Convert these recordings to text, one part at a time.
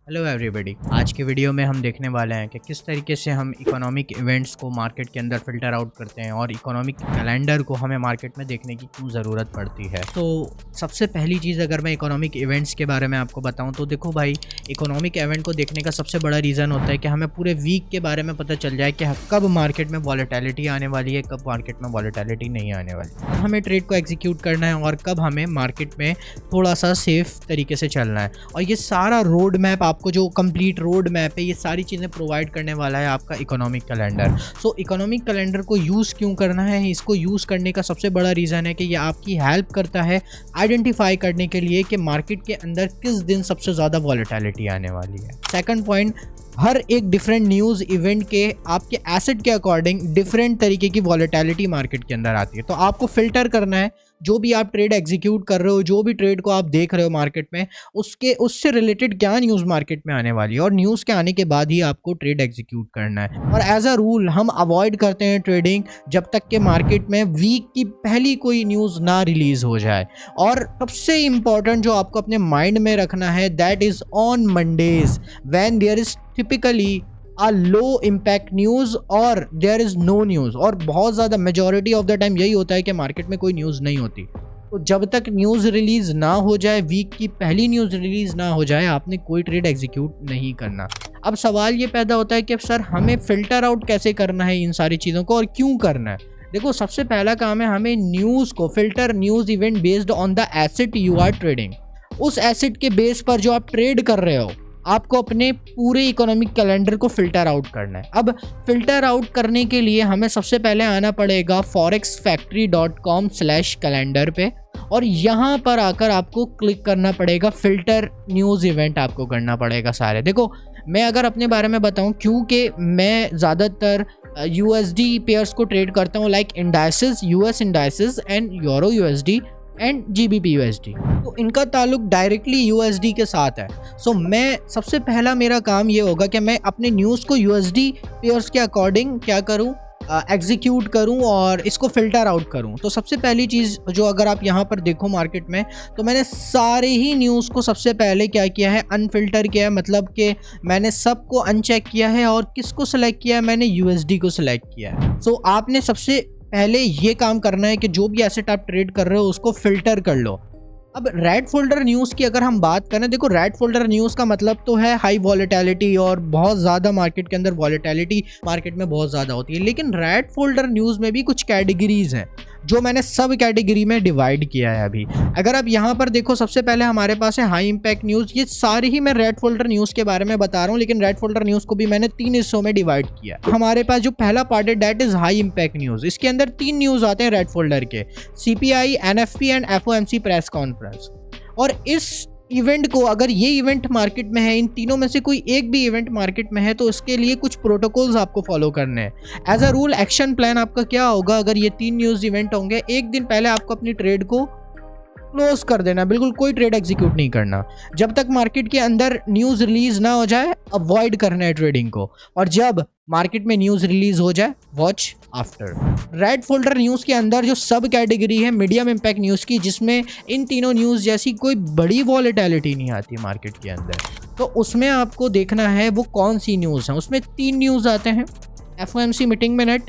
Hello everybody. आज के video में हम देखने वाले हैं कि किस तरीके से हम इकोनॉमिक इवेंट्स को मार्केट के अंदर फ़िल्टर आउट करते हैं और इकोनॉमिक कैलेंडर को हमें मार्केट में देखने की क्यों ज़रूरत पड़ती है। तो सबसे पहली चीज़ अगर मैं इकोनॉमिक इवेंट्स के बारे में आपको बताऊं तो देखो भाई, इकोनॉमिक इवेंट को देखने का सबसे बड़ा रीज़न होता है कि हमें पूरे वीक के बारे में पता चल जाए कि कब मार्केट में वॉलेटिलिटी आने वाली है, कब मार्केट में वॉलेटिलिटी नहीं आने वाली, कब हमें ट्रेड को एग्जीक्यूट करना है और कब हमें मार्केट में थोड़ा सा सेफ तरीके से चलना है। और ये सारा रोड मैप आपको जो कंप्लीट रोड मैप है, ये सारी चीज़ें प्रोवाइड करने वाला है आपका इकोनॉमिक कैलेंडर। सो इकोनॉमिक कैलेंडर को यूज़ क्यों करना है, इसको यूज़ करने का सबसे बड़ा रीज़न है कि ये आपकी हेल्प करता है आइडेंटिफाई करने के लिए कि मार्केट के अंदर किस दिन सबसे ज़्यादा वॉलेटिलिटी आने वाली है। सेकंड पॉइंट, हर एक डिफरेंट न्यूज़ इवेंट के आपके एसेट के अकॉर्डिंग डिफरेंट तरीके की वॉलेटिलिटी मार्केट के अंदर आती है। तो आपको फिल्टर करना है जो भी आप ट्रेड एग्जीक्यूट कर रहे हो, जो भी ट्रेड को आप देख रहे हो मार्केट में, उससे रिलेटेड क्या न्यूज़ मार्केट में आने वाली है और न्यूज़ के आने के बाद ही आपको ट्रेड एग्जीक्यूट करना है। और एज अ रूल हम अवॉइड करते हैं ट्रेडिंग जब तक कि मार्केट में वीक की पहली कोई न्यूज़ ना रिलीज हो जाए। और सबसे इंपॉर्टेंट जो आपको अपने माइंड में रखना है, that is on Mondays when there is typically a low impact news और there is no news। और बहुत ज़्यादा मेजॉरिटी ऑफ द टाइम यही होता है कि मार्केट में कोई न्यूज़ नहीं होती। तो जब तक न्यूज़ रिलीज़ ना हो जाए, वीक की पहली न्यूज़ रिलीज़ ना हो जाए, आपने कोई ट्रेड एग्जीक्यूट नहीं करना। अब सवाल ये पैदा होता है कि सर हमें फ़िल्टर आउट कैसे करना है इन सारी चीज़ों को और क्यों करना है। देखो, सबसे पहला काम है हमें न्यूज़ को filter news event based on the asset you are trading. उस एसेट के बेस पर जो आप ट्रेड कर रहे हो, आपको अपने पूरे इकोनॉमिक कैलेंडर को फिल्टर आउट करना है। अब फिल्टर आउट करने के लिए हमें सबसे पहले आना पड़ेगा forexfactory.com/कैलेंडर पे और यहाँ पर आकर आपको क्लिक करना पड़ेगा फिल्टर न्यूज़ इवेंट, आपको करना पड़ेगा सारे। देखो, मैं अगर अपने बारे में बताऊँ, क्योंकि मैं ज़्यादातर USD पेयर्स को ट्रेड करता हूँ, like indices, US indices and euro USD and GBP USD। तो इनका ताल्लुक डायरेक्टली USD के साथ है। सो मैं सबसे पहला मेरा काम ये होगा कि मैं अपने न्यूज़ को USD पेयर्स के अकॉर्डिंग क्या करूं, एग्जीक्यूट करूं और इसको फ़िल्टर आउट करूं। तो सबसे पहली चीज़ जो अगर आप यहाँ पर देखो मार्केट में, तो मैंने सारे ही न्यूज़ को सबसे पहले क्या किया है, अनफिल्टर किया है। मतलब कि मैंने सबको अनचेक किया है और किसको सिलेक्ट किया है, मैंने USD को सिलेक्ट किया है। सो आपने सबसे पहले ये काम करना है कि जो भी एसेट आप ट्रेड कर रहे हो उसको फिल्टर कर लो। अब रेड फोल्डर न्यूज़ की अगर हम बात करें, देखो रेड फोल्डर न्यूज़ का मतलब तो है हाई वॉलेटिलिटी और बहुत ज़्यादा मार्केट के अंदर वॉलेटिलिटी मार्केट में बहुत ज़्यादा होती है। लेकिन रेड फोल्डर न्यूज़ में भी कुछ कैटेगरीज हैं जो मैंने सब कैटेगरी में डिवाइड किया है अभी। अगर आप यहाँ पर देखो, सबसे पहले हमारे पास है हाई इम्पैक्ट न्यूज़। ये सारी ही मैं रेड फोल्डर न्यूज़ के बारे में बता रहा हूँ, लेकिन रेड फोल्डर न्यूज़ को भी मैंने 3 हिस्सों में डिवाइड किया। हमारे पास जो पहला पार्ट है that is high impact news. इसके अंदर 3 न्यूज़ आते हैं रेड फोल्डर के, CPI, NFP and FOMC press conference. और इस इवेंट को, अगर ये इवेंट मार्केट में है, इन तीनों में से कोई एक भी इवेंट मार्केट में है, तो इसके लिए कुछ प्रोटोकॉल्स आपको फॉलो करने हैं। As a rule action plan आपका क्या होगा, अगर ये 3 न्यूज़ इवेंट होंगे, एक दिन पहले आपको अपनी ट्रेड को क्लोज कर देना, बिल्कुल कोई ट्रेड एग्जीक्यूट नहीं करना जब तक मार्केट के अंदर न्यूज़ रिलीज ना हो जाए। अवॉइड करना है ट्रेडिंग को, और जब मार्केट में न्यूज़ रिलीज हो जाए, watch after. Red folder news के अंदर जो सब कैटेगरी है मीडियम इम्पैक्ट न्यूज़ की, जिसमें इन तीनों न्यूज़ जैसी कोई बड़ी वॉलेटिलिटी नहीं आती मार्केट के अंदर, तो उसमें आपको देखना है वो कौन सी न्यूज़ है। उसमें 3 न्यूज़ आते हैं, FOMC meeting minute,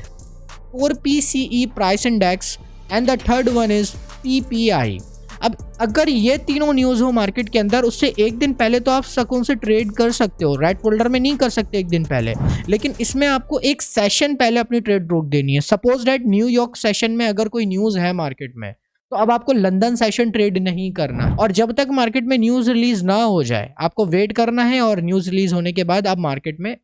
4 PCE price index and the third one is PPI। अब अगर ये तीनों न्यूज़ हो मार्केट के अंदर, उससे एक दिन पहले तो आप सुकून से ट्रेड कर सकते हो। रेड फोल्डर में नहीं कर सकते एक दिन पहले, लेकिन इसमें आपको एक सेशन पहले अपनी ट्रेड रोक देनी है। सपोज दैट न्यूयॉर्क सेशन में अगर कोई न्यूज़ है मार्केट में, तो अब आपको लंदन सेशन ट्रेड नहीं करना, और जब तक मार्केट में न्यूज़ रिलीज ना हो जाए आपको वेट करना है, और न्यूज़ रिलीज होने के बाद आप मार्केट में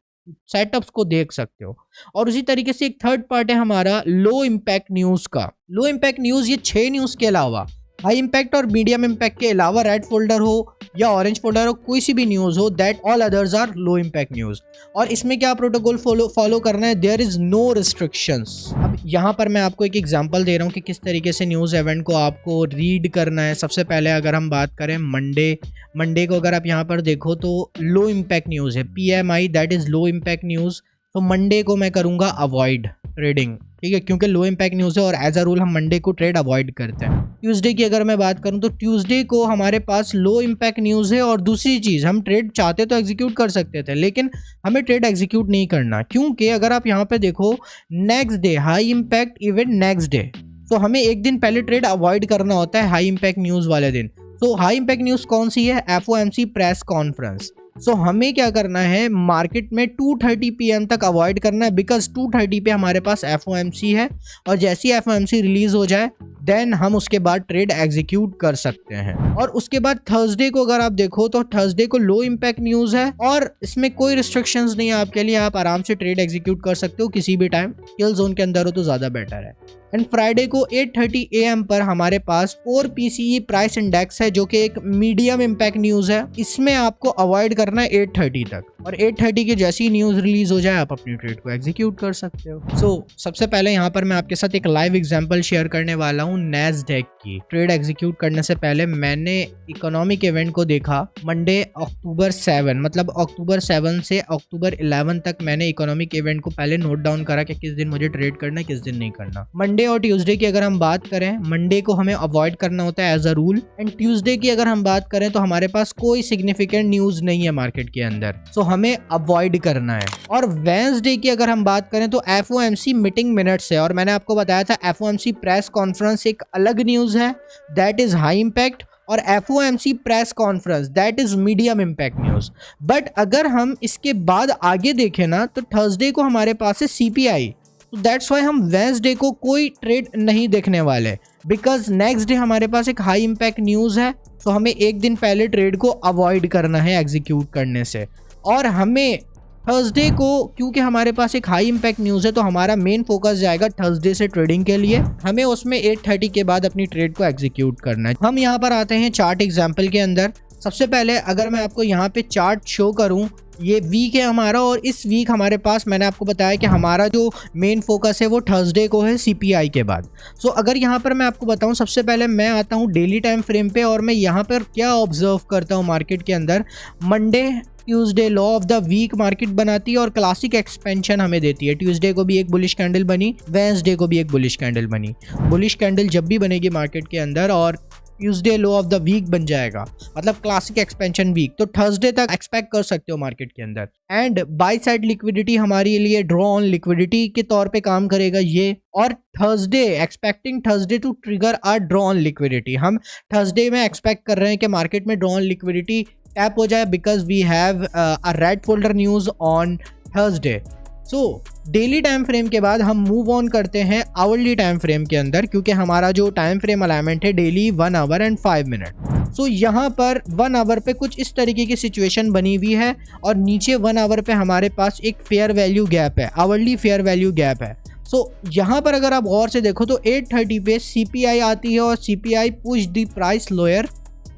सेटअप्स को देख सकते हो। और उसी तरीके से एक थर्ड पार्ट है हमारा लो इम्पैक्ट न्यूज़ का। लो इम्पैक्ट न्यूज़, ये 6 न्यूज़ के अलावा, हाई इम्पैक्ट और मीडियम इम्पैक्ट के अलावा, रेड फोल्डर हो या ऑरेंज फोल्डर हो, कोई सी भी न्यूज़ हो, that all others are low impact news. और इसमें क्या प्रोटोकॉल फॉलो करना है, देयर इज़ नो रिस्ट्रिक्शंस। अब यहाँ पर मैं आपको एक एग्जांपल दे रहा हूँ कि किस तरीके से न्यूज़ इवेंट को आपको रीड करना है। सबसे पहले अगर हम बात करें मंडे को, अगर आप यहाँ पर देखो तो लो इम्पैक्ट न्यूज़ है, PMI, that is low impact news. तो मंडे को मैं करूँगा अवॉइड। ट्रेडिंग, ठीक है, क्योंकि लो इम्पैक्ट न्यूज़ है और एज अ रूल हम मंडे को ट्रेड अवॉइड करते हैं। ट्यूसडे की अगर मैं बात करूं तो ट्यूसडे को हमारे पास लो इम्पैक्ट न्यूज़ है और दूसरी चीज़ हम ट्रेड चाहते तो एग्जीक्यूट कर सकते थे, लेकिन हमें ट्रेड एग्जीक्यूट नहीं करना, क्योंकि अगर आप यहाँ पे देखो next day high impact event next day, तो हमें एक दिन पहले ट्रेड अवॉइड करना होता है हाई इम्पैक्ट न्यूज़ वाले दिन। तो हाई इम्पैक्ट न्यूज़ कौन सी है? FOMC press conference. सो हमें क्या करना है, मार्केट में 2:30 PM तक अवॉइड करना है, बिकॉज 2:30 पे हमारे पास FOMC है और जैसी FOMC रिलीज हो जाए देन हम उसके बाद ट्रेड एग्जीक्यूट कर सकते हैं। और उसके बाद थर्सडे को अगर आप देखो तो थर्सडे को लो इम्पैक्ट न्यूज़ है और इसमें कोई रिस्ट्रिक्शंस नहीं है आपके लिए, आप आराम से ट्रेड एग्जीक्यूट कर सकते हो किसी भी टाइम, किल जोन के अंदर हो तो ज़्यादा बेटर है। एंड फ्राइडे को 8:30 AM पर हमारे पास कोर PCE प्राइस इंडेक्स है जो कि एक मीडियम इम्पैक्ट न्यूज़ है, इसमें आपको अवॉइड करना है 8:30 तक, और 8:30 की जैसी न्यूज़ रिलीज हो जाए आप अपनी ट्रेड को एग्जीक्यूट कर सकते हो। सो सबसे पहले यहाँ पर मैं आपके साथ एक लाइव एग्जांपल शेयर करने वाला हूँ नैस्डैक की। ट्रेड एग्जीक्यूट करने से पहले मैंने इकोनॉमिक इवेंट को देखा मंडे अक्टूबर 7, मतलब अक्टूबर 7 से अक्टूबर 11 तक मैंने इकोनॉमिक इवेंट को पहले नोट डाउन करा कि किस दिन मुझे ट्रेड करना है, किस दिन नहीं करना। मंडे और ट्यूसडे की अगर हम बात करें, मंडे को हमें अवॉइड करना होता है as a rule, and Tuesday की अगर हम बात करें तो हमारे पास कोई सिग्निफिकेंट न्यूज नहीं है मार्केट के अंदर, सो हमें अवॉइड करना है। और वेडनेसडे की अगर हम बात करें तो FOMC मीटिंग मिनट्स है, और मैंने आपको बताया था FOMC प्रेस कॉन्फ्रेंस एक अलग न्यूज है, दैट इज हाई इम्पैक्ट, और FOMC press conference that is medium impact news. But अगर हम इसके बाद आगे देखें ना तो थर्सडे को हमारे पास है CPI, तो दैट्स वाई हम वेडनेसडे को कोई ट्रेड नहीं देखने वाले, बिकॉज नेक्स्ट डे हमारे पास एक हाई इम्पैक्ट न्यूज़ है, तो हमें एक दिन पहले ट्रेड को अवॉइड करना है एग्जीक्यूट करने से। और हमें थर्सडे को, क्योंकि हमारे पास एक हाई इम्पैक्ट न्यूज़ है, तो हमारा मेन फोकस जाएगा थर्सडे से ट्रेडिंग के लिए, हमें उसमें 8:30 के बाद अपनी ट्रेड को एग्जीक्यूट करना है। हम यहाँ पर आते हैं चार्ट एग्जाम्पल के अंदर। सबसे पहले अगर मैं आपको यहाँ पे चार्ट शो करूँ, ये वीक है हमारा, और इस वीक हमारे पास मैंने आपको बताया कि हमारा जो मेन फोकस है वो थर्सडे को है CPI के बाद। सो अगर यहाँ पर मैं आपको बताऊँ, सबसे पहले मैं आता हूँ डेली टाइम फ्रेम पे, और मैं यहाँ पर क्या ऑब्जर्व करता हूँ मार्केट के अंदर, Monday Tuesday low of the week market बनाती है और क्लासिक एक्सपेंशन हमें देती है। ट्यूसडे को भी एक बुलिश कैंडल बनी, वेडनेसडे को भी एक बुलिश कैंडल बनी। बुलिश कैंडल जब भी बनेगी मार्केट के अंदर और Tuesday low of the week बन जाएगा, मतलब क्लासिक एक्सपेंशन वीक, तो थर्सडे तक एक्सपेक्ट कर सकते हो मार्केट के अंदर। एंड बाय साइड लिक्विडिटी हमारे लिए ड्रॉ ऑन लिक्विडिटी के तौर पे काम करेगा ये, और Thursday expecting Thursday to trigger a draw on liquidity, हम थर्सडे में एक्सपेक्ट कर रहे हैं कि मार्केट में ड्रॉ ऑन लिक्विडिटी टैप हो जाए, because we have a red folder news on Thursday. So daily time frame के बाद हम मूव ऑन करते हैं आवरली टाइम फ्रेम के अंदर, क्योंकि हमारा जो टाइम फ्रेम अलाइनमेंट है डेली 1 आवर एंड 5 मिनट। सो यहाँ पर 1 आवर पे कुछ इस तरीके की सिचुएशन बनी हुई है, और नीचे 1 आवर पे हमारे पास एक फेयर वैल्यू गैप है, आवरली फेयर वैल्यू गैप है। सो यहाँ पर अगर आप गौर से देखो तो 8:30 पे CPI आती है और CPI push the price lower,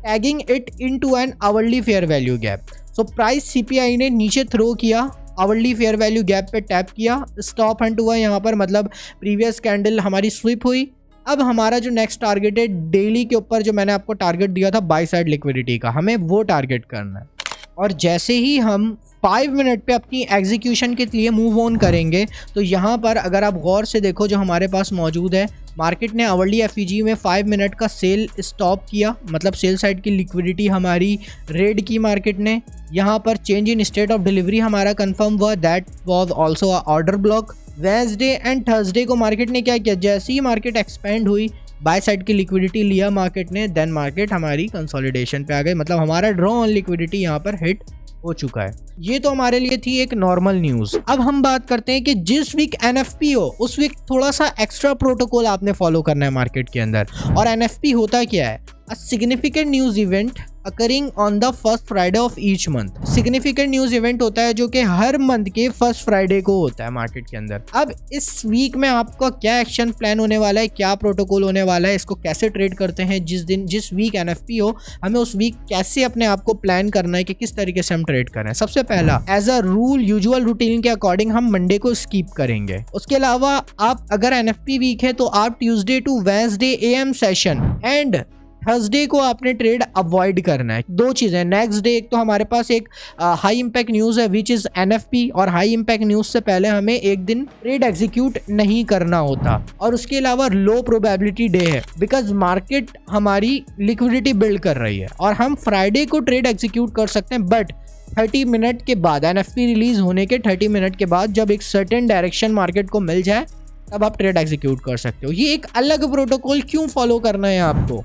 tagging it into an hourly fair value gap. So price CPI ने नीचे थ्रो किया, आवरली फेयर वैल्यू गैप पे टैप किया, स्टॉप हंट हुआ यहाँ पर, मतलब प्रीवियस कैंडल हमारी स्विप हुई। अब हमारा जो नेक्स्ट टारगेट है डेली के ऊपर, जो मैंने आपको टारगेट दिया था बाय साइड लिक्विडिटी का, हमें वो टारगेट करना है। और जैसे ही हम 5 मिनट पे अपनी एग्जीक्यूशन के लिए मूव ऑन करेंगे, तो यहाँ पर अगर आप गौर से देखो जो हमारे पास मौजूद है, मार्केट ने आवरली FEG में 5 मिनट का सेल स्टॉप किया, मतलब सेल साइड की लिक्विडिटी हमारी रेड की मार्केट ने। यहाँ पर change in state of delivery हमारा कंफर्म हुआ, that was also a order block. Wednesday and Thursday को मार्केट ने क्या किया, जैसे ही मार्केट एक्सपेंड हुई, बाय साइड की लिक्विडिटी लिया मार्केट ने, देन मार्केट हमारी कंसोलिडेशन पे आ गई, मतलब हमारा ड्रॉ ऑन लिक्विडिटी यहाँ पर हिट हो चुका है। ये तो हमारे लिए थी एक नॉर्मल न्यूज। अब हम बात करते हैं कि जिस वीक NFP हो उस वीक थोड़ा सा एक्स्ट्रा प्रोटोकॉल आपने फॉलो करना है मार्केट के अंदर। और NFP होता क्या है, a significant news event occurring on the first Friday of each month. Significant news event होता है जो कि हर मंथ के फर्स्ट फ्राइडे को होता है मार्केट के अंदर। अब इस वीक में आपका क्या एक्शन प्लान होने वाला है, क्या प्रोटोकॉल होने वाला है, इसको कैसे ट्रेड करते हैं, जिस वीक NFP हो हमें उस वीक कैसे अपने आप को प्लान करना है कि किस तरीके से हम ट्रेड करें। सबसे पहला, as a rule usual routine के अकॉर्डिंग हम मंडे को स्किप करेंगे। उसके अलावा आप अगर NFP वीक है तो आप Tuesday to Wednesday AM session and Thursday को आपने ट्रेड अवॉइड करना है। दो चीज़ें, नेक्स्ट डे एक तो हमारे पास एक हाई इंपैक्ट न्यूज़ है विच इज़ एनएफपी, और हाई इंपैक्ट न्यूज़ से पहले हमें एक दिन ट्रेड एग्जीक्यूट नहीं करना होता। और उसके अलावा लो प्रोबेबिलिटी डे है बिकॉज मार्केट हमारी लिक्विडिटी बिल्ड कर रही है और हम फ्राइडे को ट्रेड एग्जीक्यूट कर सकते हैं, बट 30 मिनट के बाद, एनएफपी रिलीज होने के 30 मिनट के बाद जब एक सर्टेन डायरेक्शन मार्केट को मिल जाए तब आप ट्रेड एग्जीक्यूट कर सकते हो। ये एक अलग प्रोटोकॉल क्यों फॉलो करना है आपको,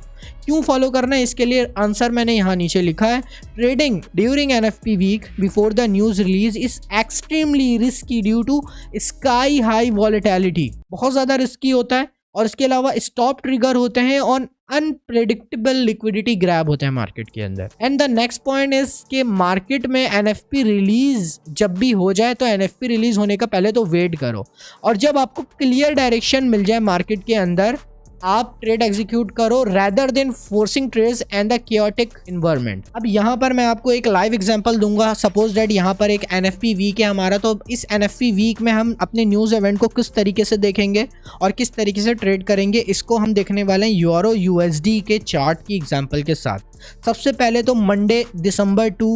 क्यों फॉलो करना है, इसके लिए आंसर मैंने यहाँ नीचे लिखा है। Trading during NFP week before the news release is extremely risky due to sky high volatility. बहुत ज़्यादा रिस्की होता है और इसके अलावा स्टॉप ट्रिगर होते हैं और अनप्रेडिक्टेबल लिक्विडिटी ग्रैब होते हैं मार्केट के अंदर। And the next point is कि मार्केट में एनएफपी रिलीज जब भी हो जाए तो एनएफपी रिलीज होने का पहले तो वेट करो, और जब आपको क्लियर डायरेक्शन मिल जाए मार्केट के अंदर आप ट्रेड एग्जीक्यूट करो rather than forcing trades and the chaotic environment. अब यहाँ पर मैं आपको एक लाइव एग्जांपल दूंगा। सपोज दैट यहाँ पर एक एनएफपी वीक है हमारा, तो इस एनएफपी वीक में हम अपने न्यूज़ इवेंट को किस तरीके से देखेंगे और किस तरीके से ट्रेड करेंगे, इसको हम देखने वाले हैं यूरो यूएसडी के चार्ट की एग्जाम्पल के साथ। सबसे पहले तो मंडे दिसंबर 2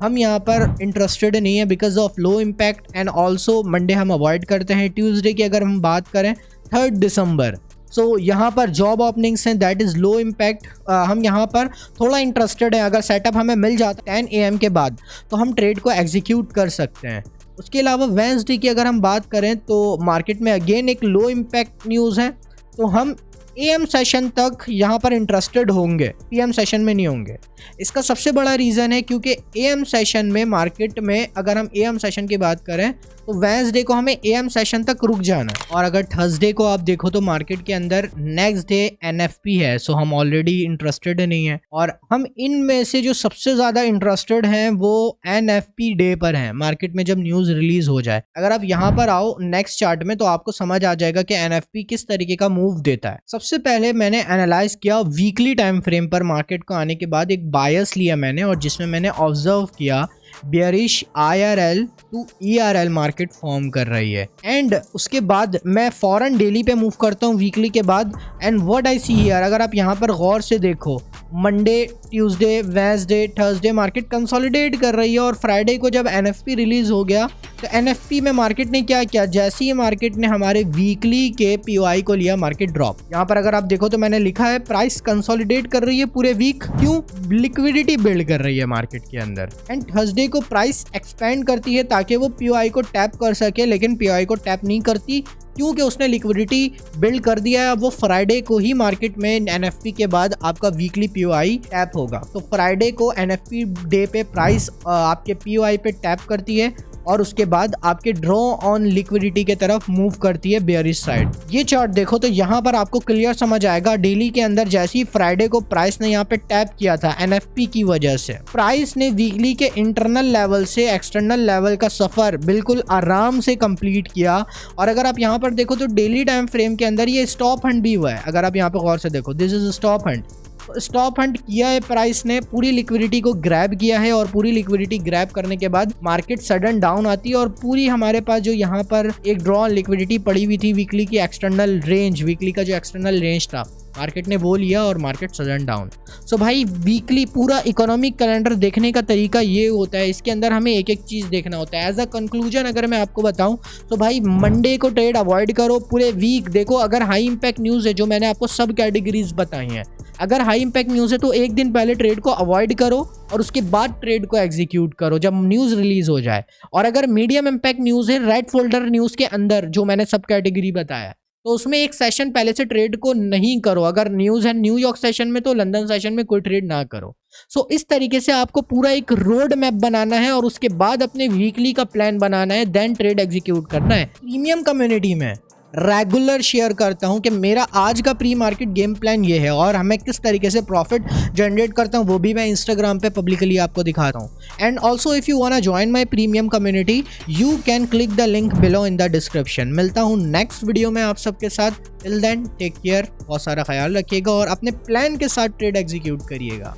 हम यहाँ पर इंटरेस्टेड नहीं है because of low impact, and also Monday हम अवॉइड करते हैं। ट्यूसडे की अगर हम बात करें 3 दिसंबर, सो यहाँ पर जॉब ओपनिंग्स हैं, दैट इज़ लो इम्पैक्ट। हम यहाँ पर थोड़ा इंटरेस्टेड हैं, अगर सेटअप हमें मिल जाता है 10 AM के बाद तो हम ट्रेड को एग्जीक्यूट कर सकते हैं। उसके अलावा वेडनेसडे की अगर हम बात करें तो मार्केट में अगेन एक लो इम्पैक्ट न्यूज़ है, तो हम AM सेशन तक यहाँ पर इंटरेस्टेड होंगे, PM सेशन में नहीं होंगे। इसका सबसे बड़ा रीज़न है क्योंकि AM सेशन में मार्केट में अगर हम AM सेशन की बात करें तो वेडनेसडे को हमें AM सेशन तक रुक जाना है, और अगर थर्सडे को आप देखो तो मार्केट के अंदर नेक्स्ट डे NFP है, सो हम ऑलरेडी इंटरेस्टेड नहीं है। और हम इनमें से जो सबसे ज़्यादा इंटरेस्टेड हैं वो NFP डे पर हैं, मार्केट में जब न्यूज़ रिलीज हो जाए। अगर आप यहाँ पर आओ नेक्स्ट चार्ट में तो आपको समझ आ जाएगा कि NFP किस तरीके का मूव देता है। सबसे पहले मैंने एनालाइज किया वीकली टाइम फ्रेम पर मार्केट को आने के बाद एक बायस लिया मैंने, और जिसमें मैंने ऑब्जर्व किया bearish IRL to ERL market form कर रही है। एंड उसके बाद मैं फॉरन डेली पे मूव करता हूँ वीकली के बाद, and what I see here, अगर आप यहाँ पर गौर से देखो Monday, Tuesday, Wednesday, Thursday market consolidate कर रही है, और फ्राइडे को जब NFP रिलीज हो गया तो NFP में मार्केट ने क्या किया, जैसे ही मार्केट ने हमारे वीकली के POI को लिया मार्केट ड्रॉप। यहाँ पर अगर आप देखो तो मैंने लिखा है प्राइस कंसोलिडेट कर रही है पूरे वीक, क्यों, लिक्विडिटी बिल्ड कर रही है मार्केट के अंदर। एंड थर्सडे को प्राइस एक्सपेंड करती है ताकि वो POI को टैप कर सके, लेकिन POI को टैप नहीं करती क्योंकि उसने लिक्विडिटी बिल्ड कर दिया है। अब वो फ्राइडे को ही मार्केट में NFP के बाद आपका वीकली POI टैप होगा, तो फ्राइडे को NFP डे पे प्राइस आपके POI पे टैप करती है और उसके बाद आपके ड्रॉ ऑन लिक्विडिटी के तरफ मूव करती है बेयरिश साइड। ये चार्ट देखो तो यहाँ पर आपको क्लियर समझ आएगा, डेली के अंदर जैसे ही फ्राइडे को प्राइस ने यहाँ पे टैप किया था NFP की वजह से, प्राइस ने वीकली के इंटरनल लेवल से एक्सटर्नल लेवल का सफर बिल्कुल आराम से कंप्लीट किया। और अगर आप यहाँ पर देखो तो डेली टाइम फ्रेम के अंदर ये स्टॉप हंट भी हुआ है, अगर आप यहाँ पे गौर से देखो this is stop Hunt. Stop Hunt किया है प्राइस ने, पूरी लिक्विडिटी को ग्रैब किया है, और पूरी लिक्विडिटी ग्रैब करने के बाद मार्केट सडन डाउन आती है, और पूरी हमारे पास जो यहाँ पर एक ड्रॉ ऑन लिक्विडिटी पड़ी हुई थी वीकली की एक्सटर्नल रेंज, वीकली का जो एक्सटर्नल रेंज था मार्केट ने वो लिया और मार्केट सडन डाउन। सो भाई वीकली पूरा इकोनॉमिक कैलेंडर देखने का तरीका ये होता है, इसके अंदर हमें एक एक चीज़ देखना होता है। एज अ कंक्लूजन अगर मैं आपको बताऊं तो भाई मंडे को ट्रेड अवॉइड करो, पूरे वीक देखो। अगर हाई इंपैक्ट न्यूज़ है, जो मैंने आपको सब कैटेगरीज बताई हैं, अगर हाई इंपैक्ट न्यूज़ है तो एक दिन पहले ट्रेड को अवॉइड करो और उसके बाद ट्रेड को एग्जीक्यूट करो जब न्यूज़ रिलीज हो जाए। और अगर मीडियम इंपैक्ट न्यूज़ है, रेड फोल्डर न्यूज़ के अंदर जो मैंने सब कैटेगरी बताया, तो उसमें एक सेशन पहले से ट्रेड को नहीं करो। अगर न्यूज़ है न्यूयॉर्क सेशन में तो लंदन सेशन में कोई ट्रेड ना करो। सो इस तरीके से आपको पूरा एक रोड मैप बनाना है और उसके बाद अपने वीकली का प्लान बनाना है, देन ट्रेड एग्जीक्यूट करना है। प्रीमियम कम्युनिटी में रेगुलर शेयर करता हूं कि मेरा आज का प्री मार्केट गेम प्लान ये है, और हमें किस तरीके से प्रॉफिट जनरेट करता हूं वो भी मैं इंस्टाग्राम पे पब्लिकली आपको दिखाता हूं। And also if you want to join my premium community you can click the link below in the description. मिलता हूं नेक्स्ट वीडियो में आप सबके साथ। टिल देन टेक केयर, बहुत सारा ख्याल रखिएगा और अपने प्लान के साथ ट्रेड एग्जीक्यूट करिएगा।